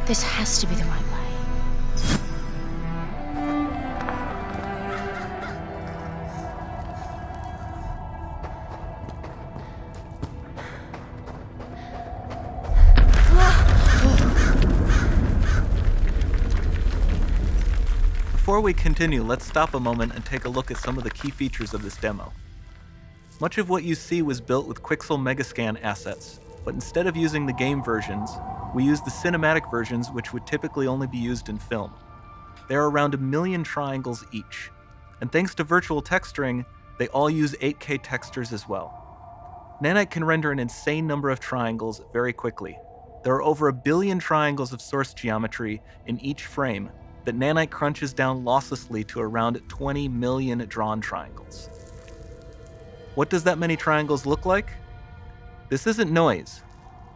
This has to be the right way. Before we continue, let's stop a moment and take a look at some of the key features of this demo. Much of what you see was built with Quixel Megascan assets, but instead of using the game versions, we used the cinematic versions, which would typically only be used in film. There are around 1 million triangles each, and thanks to virtual texturing, they all use 8K textures as well. Nanite can render an insane number of triangles very quickly. There are over 1 billion triangles of source geometry in each frame that Nanite crunches down losslessly to around 20 million drawn triangles. What does that many triangles look like? This isn't noise.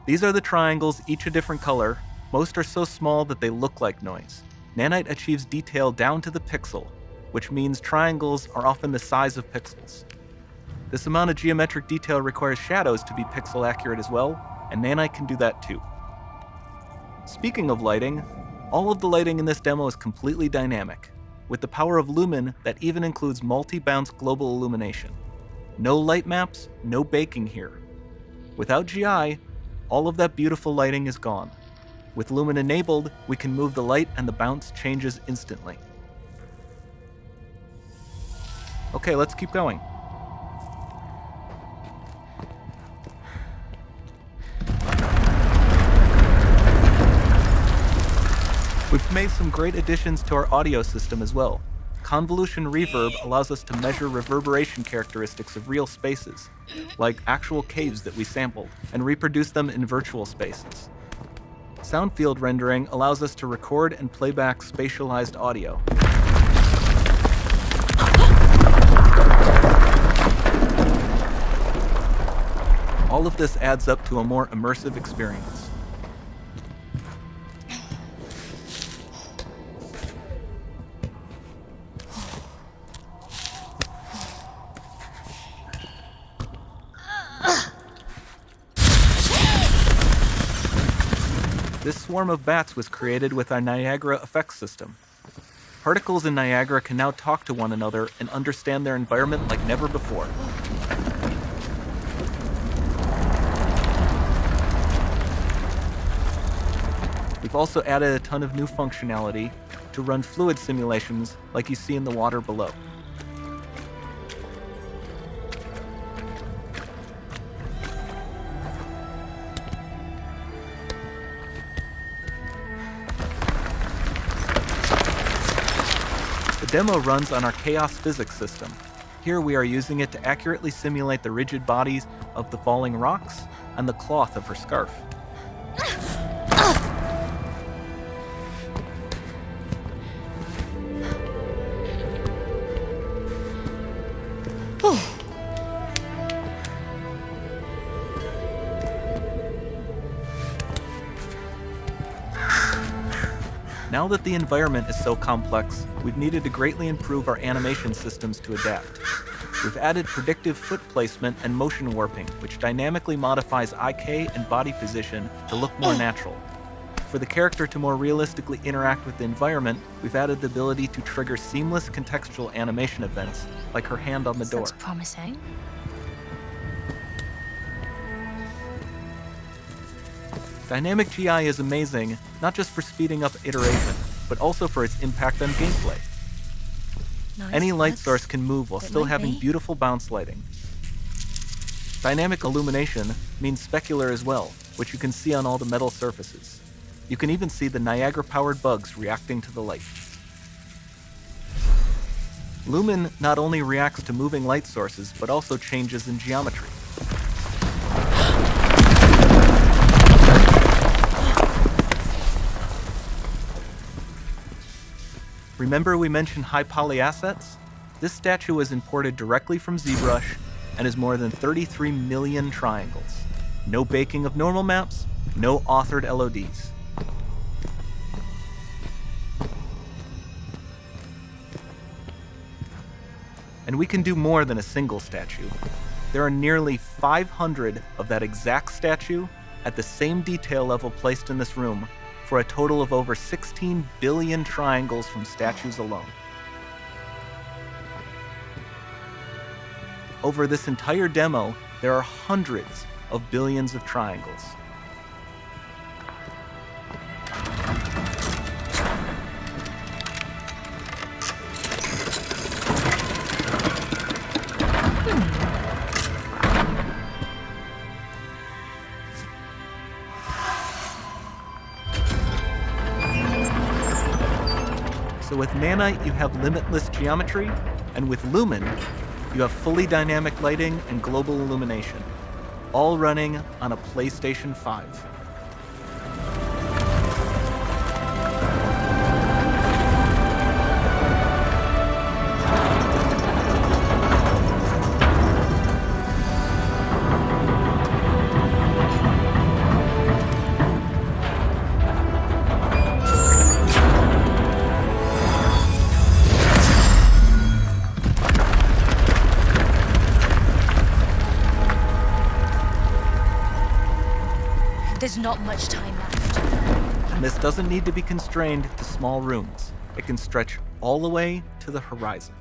These are the triangles, each a different color. Most are so small that they look like noise. Nanite achieves detail down to the pixel, which means triangles are often the size of pixels. This amount of geometric detail requires shadows to be pixel accurate as well, and Nanite can do that too. Speaking of lighting, all of the lighting in this demo is completely dynamic, with the power of Lumen that even includes multi-bounce global illumination. No light maps, no baking here. Without GI, all of that beautiful lighting is gone. With Lumen enabled, we can move the light and the bounce changes instantly. Okay, let's keep going. We've made some great additions to our audio system as well. Convolution reverb allows us to measure reverberation characteristics of real spaces, like actual caves that we sampled, and reproduce them in virtual spaces. Sound field rendering allows us to record and playback spatialized audio. All of this adds up to a more immersive experience. This swarm of bats was created with our Niagara effects system. Particles in Niagara can now talk to one another and understand their environment like never before. We've also added a ton of new functionality to run fluid simulations like you see in the water below. The demo runs on our chaos physics system. Here we are using it to accurately simulate the rigid bodies of the falling rocks and the cloth of her scarf. Now that the environment is so complex, we've needed to greatly improve our animation systems to adapt. We've added predictive foot placement and motion warping, which dynamically modifies IK and body position to look more natural. For the character to more realistically interact with the environment, we've added the ability to trigger seamless contextual animation events, like her hand on the door. Sounds promising. Dynamic GI is amazing, not just for speeding up iteration, but also for its impact on gameplay. Nice. Any light source can move while still having be. beautiful bounce lighting. Dynamic illumination means specular as well, which you can see on all the metal surfaces. You can even see the Niagara-powered bugs reacting to the light. Lumen not only reacts to moving light sources, but also changes in geometry. Remember we mentioned high poly assets? This statue was imported directly from ZBrush and is more than 33 million triangles. No baking of normal maps, no authored LODs. And we can do more than a single statue. There are nearly 500 of that exact statue at the same detail level placed in this room for a total of over 16 billion triangles from statues alone. Over this entire demo, there are hundreds of billions of triangles. So with Nanite, you have limitless geometry, and with Lumen, you have fully dynamic lighting and global illumination, all running on a PlayStation 5. There's not much time left. And this doesn't need to be constrained to small rooms. It can stretch all the way to the horizon.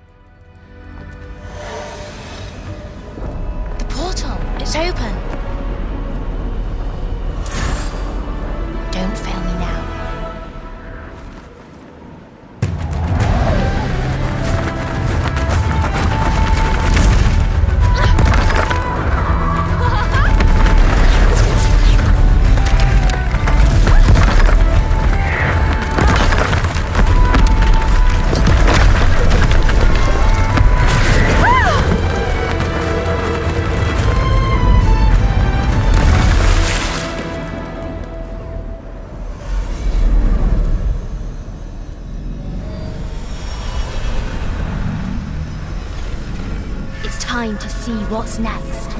The portal, it's open. Don't fail me now. It's time to see what's next.